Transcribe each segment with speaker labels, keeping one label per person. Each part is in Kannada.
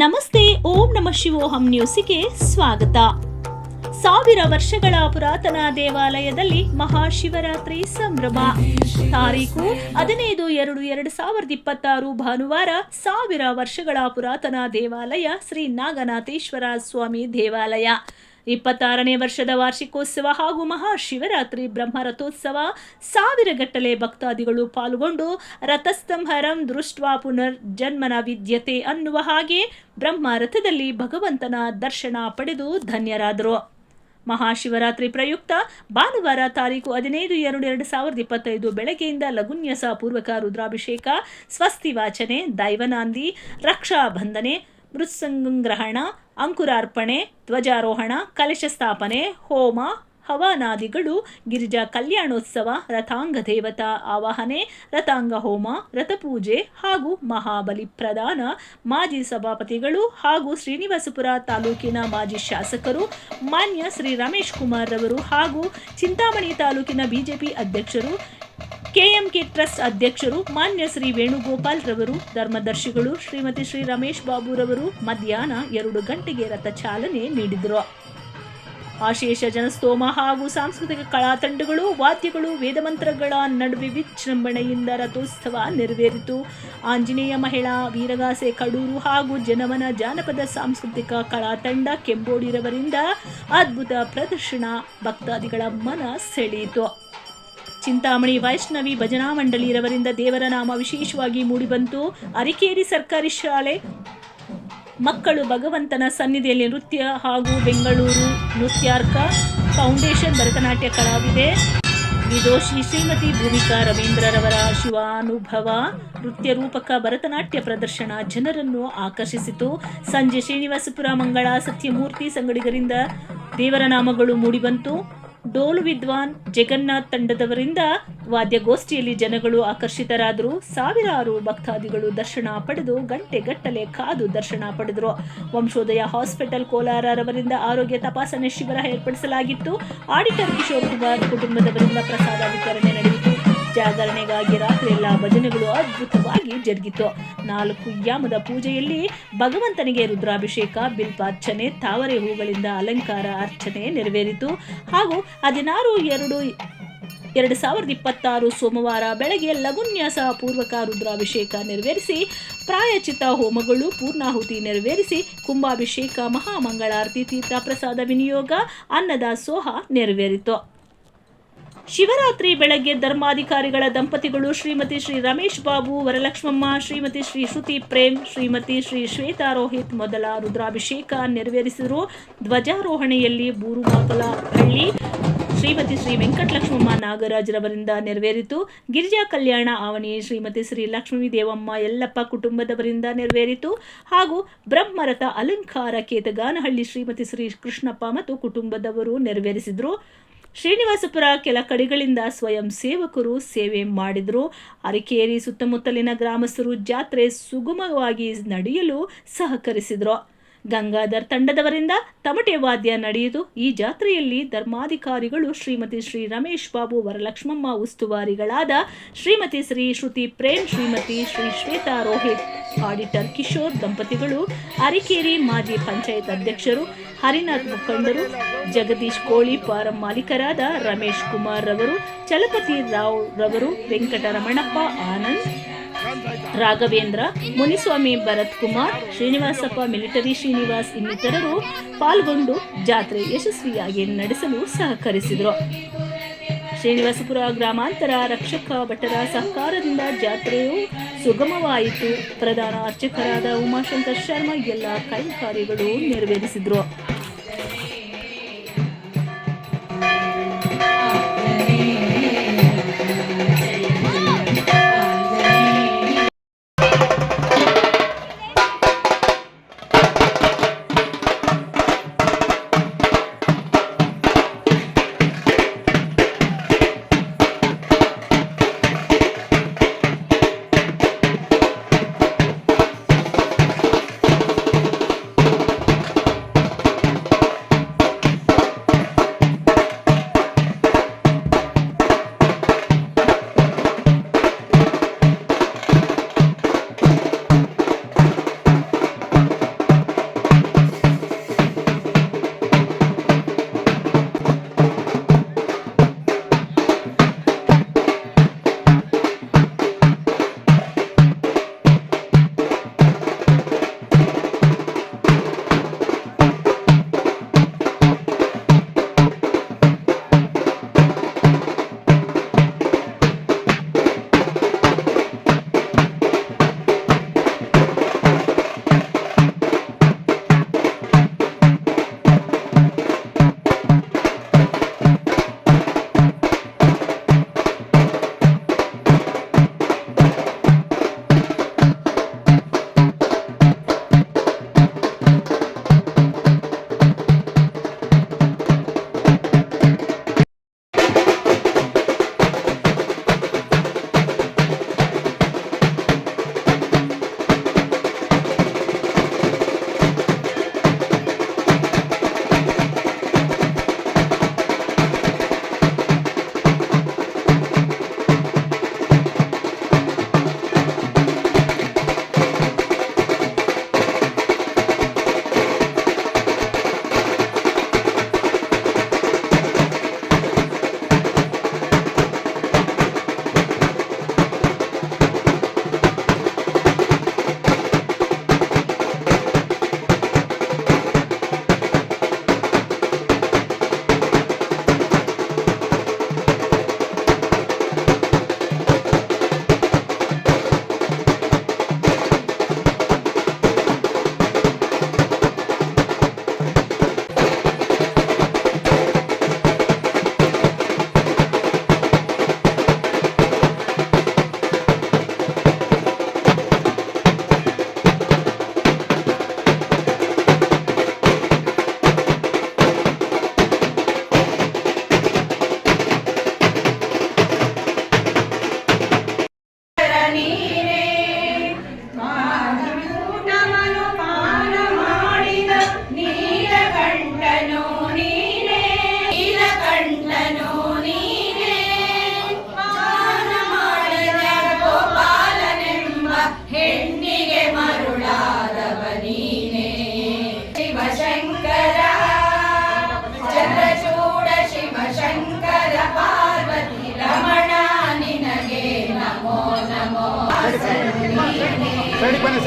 Speaker 1: ನಮಸ್ತೆ, ಓಂ ನಮಃ ಶಿವೋಹಂ ನ್ಯೂಸಿಗೆ ಸ್ವಾಗತ. 1000 ವರ್ಷಗಳ ಪುರಾತನ ದೇವಾಲಯದಲ್ಲಿ ಮಹಾಶಿವರಾತ್ರಿ ಸಂಭ್ರಮ. ತಾರೀಕು 15/2/2026 ಭಾನುವಾರ. 1000 ವರ್ಷಗಳ ಪುರಾತನ ದೇವಾಲಯ ಶ್ರೀ ನಾಗನಾಥೇಶ್ವರ ಸ್ವಾಮಿ ದೇವಾಲಯ 26ನೇ ವರ್ಷದ ವಾರ್ಷಿಕೋತ್ಸವ ಹಾಗೂ ಮಹಾಶಿವರಾತ್ರಿ ಬ್ರಹ್ಮರಥೋತ್ಸವ. 1000 ಗಟ್ಟಲೆ ಭಕ್ತಾದಿಗಳು ಪಾಲ್ಗೊಂಡು ರಥಸ್ತಂಹರಂ ದೃಷ್ಟ್ವಾ ಪುನರ್ ಜನ್ಮನ ವಿದ್ಯತೆ ಅನ್ನುವ ಹಾಗೆ ಬ್ರಹ್ಮರಥದಲ್ಲಿ ಭಗವಂತನ ದರ್ಶನ ಪಡೆದು ಧನ್ಯರಾದರು. ಮಹಾಶಿವರಾತ್ರಿ ಪ್ರಯುಕ್ತ ಭಾನುವಾರ ತಾರೀಕು 15/2/2025 ಬೆಳಗ್ಗೆಯಿಂದ ಲಘುನ್ಯಸ ಪೂರ್ವಕ ರುದ್ರಾಭಿಷೇಕ, ಸ್ವಸ್ತಿ ವಾಚನೆ, ದೈವನಾಂದಿ, ರಕ್ಷಾಬಂಧನೆ, ಮೃತ್ಸಂಗ್ರಹಣ, ಅಂಕುರಾರ್ಪಣೆ, ಧ್ವಜಾರೋಹಣ, ಕಲಶ ಸ್ಥಾಪನೆ, ಹೋಮ ಹವನಾದಿಗಳು, ಗಿರಿಜಾ ಕಲ್ಯಾಣೋತ್ಸವ, ರಥಾಂಗ ದೇವತಾ ಆವಾಹನೆ, ರಥಾಂಗ ಹೋಮ, ರಥಪೂಜೆ ಹಾಗೂ ಮಹಾಬಲಿ ಪ್ರದಾನ. ಮಾಜಿ ಸಭಾಪತಿಗಳು ಹಾಗೂ ಶ್ರೀನಿವಾಸಪುರ ತಾಲೂಕಿನ ಮಾಜಿ ಶಾಸಕರು ಮಾನ್ಯ ಶ್ರೀ ರಮೇಶ್ ಕುಮಾರ್ ರವರು ಹಾಗೂ ಚಿಂತಾಮಣಿ ತಾಲೂಕಿನ ಬಿಜೆಪಿ ಅಧ್ಯಕ್ಷರು, ಕೆಎಂಕೆ ಟ್ರಸ್ಟ್ ಅಧ್ಯಕ್ಷರು ಮಾನ್ಯ ಶ್ರೀ ವೇಣುಗೋಪಾಲ್ ರವರು, ಧರ್ಮದರ್ಶಿಗಳು ಶ್ರೀಮತಿ ಶ್ರೀ ರಮೇಶ್ ಬಾಬು ರವರು ಮಧ್ಯಾಹ್ನ 2 ಗಂಟೆಗೆ ರಥ ಚಾಲನೆ ನೀಡಿದರು. ಅಶೇಷ ಜನಸ್ತೋಮ ಹಾಗೂ ಸಾಂಸ್ಕೃತಿಕ ಕಲಾ ತಂಡಗಳು, ವಾದ್ಯಗಳು, ವೇದಮಂತ್ರಗಳ ನಡುವೆ ವಿಜೃಂಭಣೆಯಿಂದ ರಥೋತ್ಸವ ನೆರವೇರಿತು. ಆಂಜನೇಯ ಮಹಿಳಾ ವೀರಗಾಸೆ ಕಡೂರು ಹಾಗೂ ಜನವನ ಜಾನಪದ ಸಾಂಸ್ಕೃತಿಕ ಕಲಾ ತಂಡ ಕೆಂಬೋಡಿರವರಿಂದ ಅದ್ಭುತ ಪ್ರದರ್ಶನ ಭಕ್ತಾದಿಗಳ ಮನ ಸೆಳೆಯಿತು. ಚಿಂತಾಮಣಿ ವೈಷ್ಣವಿ ಭಜನಾ ಮಂಡಳಿರವರಿಂದ ದೇವರ ನಾಮ ವಿಶೇಷವಾಗಿ ಮೂಡಿಬಂತು. ಅರಿಕೇರಿ ಸರ್ಕಾರಿ ಶಾಲೆ ಮಕ್ಕಳು ಭಗವಂತನ ಸನ್ನಿಧಿಯಲ್ಲಿ ನೃತ್ಯ ಹಾಗೂ ಬೆಂಗಳೂರು ನೃತ್ಯಾರ್ಕ ಫೌಂಡೇಶನ್ ಭರತನಾಟ್ಯ ಕಲಾವಿದೆ ವಿದೋಷಿ ಶ್ರೀಮತಿ ಭೂಮಿಕಾ ರವೀಂದ್ರರವರ ಶಿವಾನುಭವ ನೃತ್ಯ ರೂಪಕ ಭರತನಾಟ್ಯ ಪ್ರದರ್ಶನ ಜನರನ್ನು ಆಕರ್ಷಿಸಿತು. ಸಂಜೆ ಶ್ರೀನಿವಾಸಪುರ ಮಂಗಳ ಸತ್ಯಮೂರ್ತಿ ಸಂಗಡಿಗರಿಂದ ದೇವರ ನಾಮಗಳು ಮೂಡಿಬಂತು. ಡೋಲು ವಿದ್ವಾನ್ ಜಗನ್ನಾಥ್ ತಂಡದವರಿಂದ ವಾದ್ಯಗೋಷ್ಠಿಯಲ್ಲಿ ಜನಗಳು ಆಕರ್ಷಿತರಾದರು. ಸಾವಿರಾರು ಭಕ್ತಾದಿಗಳು ದರ್ಶನ ಪಡೆದು ಗಂಟೆಗಟ್ಟಲೆ ಕಾದು ದರ್ಶನ ಪಡೆದರು. ವಂಶೋದಯ ಹಾಸ್ಪಿಟಲ್ ಕೋಲಾರವರಿಂದ ಆರೋಗ್ಯ ತಪಾಸಣೆ ಶಿಬಿರ ಏರ್ಪಡಿಸಲಾಗಿತ್ತು. ಆಡಿಟರ್ ಕಿಶೋರ್ ಕುಮಾರ್ ಕುಟುಂಬದವರಿಂದ ಪ್ರಸಾದ ವಿತರಣೆ ನಡೆಯಿತು. ಜಾಗರಣೆಗಾಗಿ ರಾತ್ರಿ ಎಲ್ಲ ಭಜನೆಗಳು ಅದ್ಭುತವಾಗಿ ಜರುಗಿತು. 4 ಯಾಮದ ಪೂಜೆಯಲ್ಲಿ ಭಗವಂತನಿಗೆ ರುದ್ರಾಭಿಷೇಕ, ಬಿಲ್ಪಾರ್ಚನೆ, ತಾವರೆ ಹೂಗಳಿಂದ ಅಲಂಕಾರ ಅರ್ಚನೆ ನೆರವೇರಿತು. ಹಾಗೂ 16/2/2026 ಸೋಮವಾರ ಬೆಳಗ್ಗೆ ಲಘುನ್ಯಾಸ ಪೂರ್ವಕ ರುದ್ರಾಭಿಷೇಕ ನೆರವೇರಿಸಿ ಪ್ರಾಯಚಿತ ಹೋಮಗಳು ಪೂರ್ಣಾಹುತಿ ನೆರವೇರಿಸಿ ಕುಂಭಾಭಿಷೇಕ, ಮಹಾಮಂಗಳಾರತಿ, ತೀರ್ಥ ಪ್ರಸಾದ ವಿನಿಯೋಗ, ಅನ್ನದಾಸೋಹ ನೆರವೇರಿತು. ಶಿವರಾತ್ರಿ ಬೆಳಗ್ಗೆ ಧರ್ಮಾಧಿಕಾರಿಗಳ ದಂಪತಿಗಳು ಶ್ರೀಮತಿ ಶ್ರೀ ರಮೇಶ್ ಬಾಬು, ವರಲಕ್ಷ್ಮಮ್ಮ, ಶ್ರೀಮತಿ ಶ್ರೀ ಶ್ರುತಿ ಪ್ರೇಮ್, ಶ್ರೀಮತಿ ಶ್ರೀ ಶ್ವೇತಾ ರೋಹಿತ್ ಮೊದಲ ರುದ್ರಾಭಿಷೇಕ ನೆರವೇರಿಸಿದರು. ಧ್ವಜಾರೋಹಣೆಯಲ್ಲಿ ಬೂರುಮಾಕಲಹಳ್ಳಿ ಶ್ರೀಮತಿ ಶ್ರೀ ವೆಂಕಟಲಕ್ಷ್ಮಮ್ಮ ನಾಗರಾಜರವರಿಂದ ನೆರವೇರಿತು. ಗಿರಿಜಾ ಕಲ್ಯಾಣ ಆವಣಿ ಶ್ರೀಮತಿ ಶ್ರೀ ಲಕ್ಷ್ಮೀ ದೇವಮ್ಮ ಯಲ್ಲಪ್ಪ ಕುಟುಂಬದವರಿಂದ ನೆರವೇರಿತು. ಹಾಗೂ ಬ್ರಹ್ಮರಥ ಅಲಂಕಾರ ಕೇತಗಾನಹಳ್ಳಿ ಶ್ರೀಮತಿ ಶ್ರೀ ಕೃಷ್ಣಪ್ಪ ಮತ್ತು ಕುಟುಂಬದವರು ನೆರವೇರಿಸಿದರು. ಶ್ರೀನಿವಾಸಪುರ ಕೆಲ ಕಡೆಗಳಿಂದ ಸ್ವಯಂ ಸೇವಕರು ಸೇವೆ ಮಾಡಿದರು. ಅರಿಕೇರಿ ಸುತ್ತಮುತ್ತಲಿನ ಗ್ರಾಮಸ್ಥರು ಜಾತ್ರೆ ಸುಗಮವಾಗಿ ನಡೆಯಲು ಸಹಕರಿಸಿದರು. ಗಂಗಾಧರ್ ತಂಡದವರಿಂದ ತಮಟೆ ವಾದ್ಯ ನಡೆಯಿತು. ಈ ಜಾತ್ರೆಯಲ್ಲಿ ಧರ್ಮಾಧಿಕಾರಿಗಳು ಶ್ರೀಮತಿ ಶ್ರೀ ರಮೇಶ್ ಬಾಬು, ವರಲಕ್ಷ್ಮಮ್ಮ ಉಸ್ತುವಾರಿಗಳಾದ ಶ್ರೀಮತಿ ಶ್ರೀ ಶ್ರುತಿ ಪ್ರೇಮ್, ಶ್ರೀಮತಿ ಶ್ರೀ ಶ್ವೇತಾ ರೋಹಿತ್, ಆಡಿಟರ್ ಕಿಶೋರ್ ದಂಪತಿಗಳು, ಅರಿಕೇರಿ ಮಾಜಿ ಪಂಚಾಯತ್ ಅಧ್ಯಕ್ಷರು, ಹರಿನಾಥ್ ಮುಖಂಡರು, ಜಗದೀಶ್ ಕೋಳಿ ಫಾರಂ ಮಾಲೀಕರಾದ ರಮೇಶ್ ಕುಮಾರ್ ರವರು, ಚಲಪತಿ ರಾವ್ ರವರು, ವೆಂಕಟರಮಣಪ್ಪ, ಆನಂದ್, ರಾಘವೇಂದ್ರ, ಮುನಿಸ್ವಾಮಿ, ಭರತ್ ಕುಮಾರ್, ಶ್ರೀನಿವಾಸಪ್ಪ, ಮಿಲಿಟರಿ ಶ್ರೀನಿವಾಸ್ ಇನ್ನಿತರರು ಪಾಲ್ಗೊಂಡು ಜಾತ್ರೆ ಯಶಸ್ವಿಯಾಗಿ ನಡೆಸಲು ಸಹಕರಿಸಿದರು. ಶ್ರೀನಿವಾಸಪುರ ಗ್ರಾಮಾಂತರ ರಕ್ಷಕ ಭಟರ ಸಹಕಾರದಿಂದ ಜಾತ್ರೆಯು ಸುಗಮವಾಯಿತು. ಪ್ರಧಾನ ಅರ್ಚಕರಾದ ಉಮಾಶಂಕರ್ ಶರ್ಮಾ ಎಲ್ಲ ಕೈಂಕರ್ಯಗಳು ನೆರವೇರಿಸಿದರು.
Speaker 2: ಸೈಡಿಗೆ ಬನ್ನಿ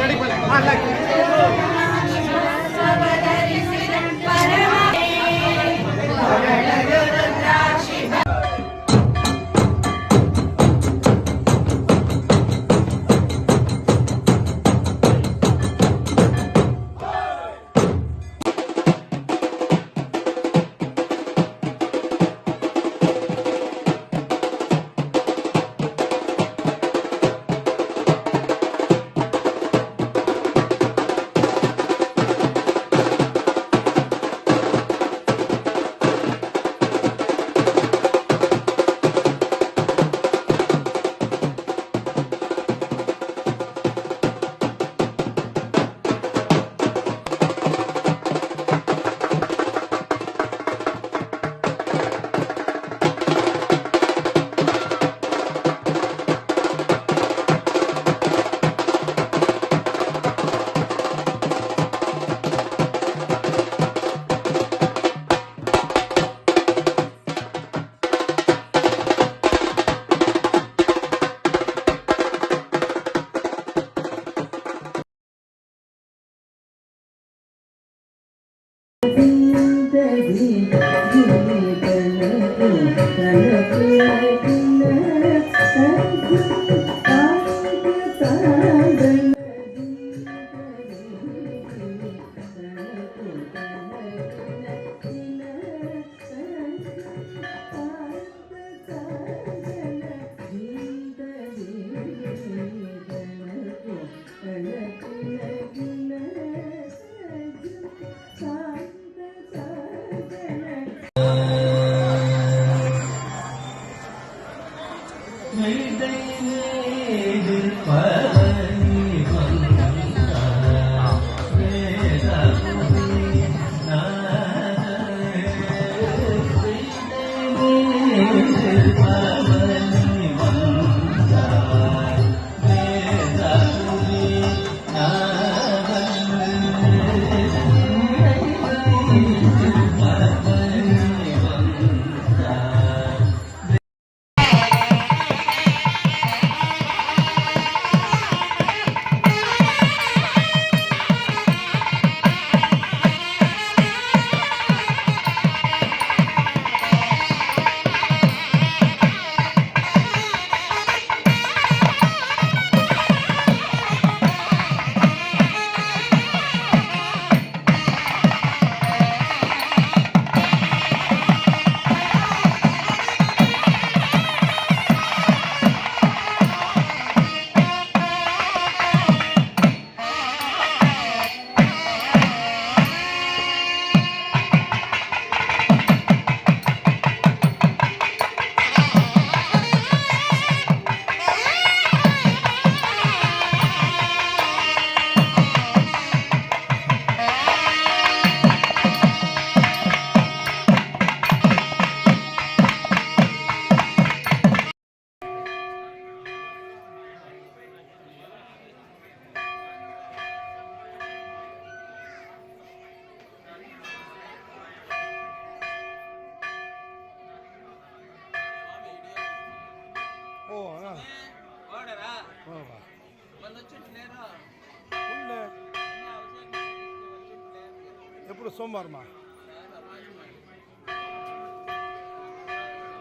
Speaker 2: ఎప్పుడు సోమవారమా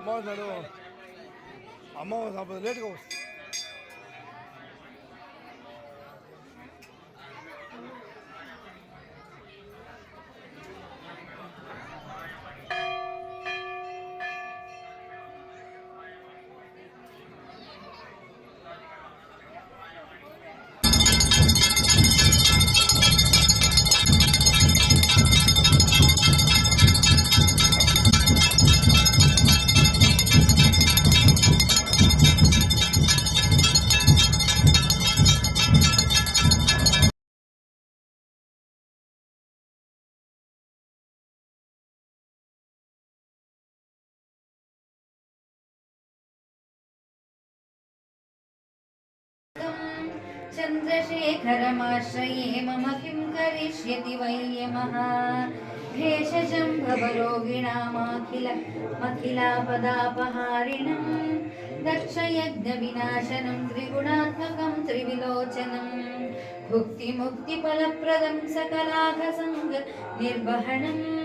Speaker 2: బాగున్నాడు అమ్మ లేట్గా వస్తుంది
Speaker 3: चन्द्रशेखरमाश्रये मम किं करिष्यति वै यमः
Speaker 2: भेषजं भवरोगिणामखिलापदापहारिणं दक्षयज्ञविनाशनं त्रिगुणात्मकं त्रिविलोचनं भुक्तिमुक्तिफलप्रदं सकलाघसङ्ग निर्वहणम्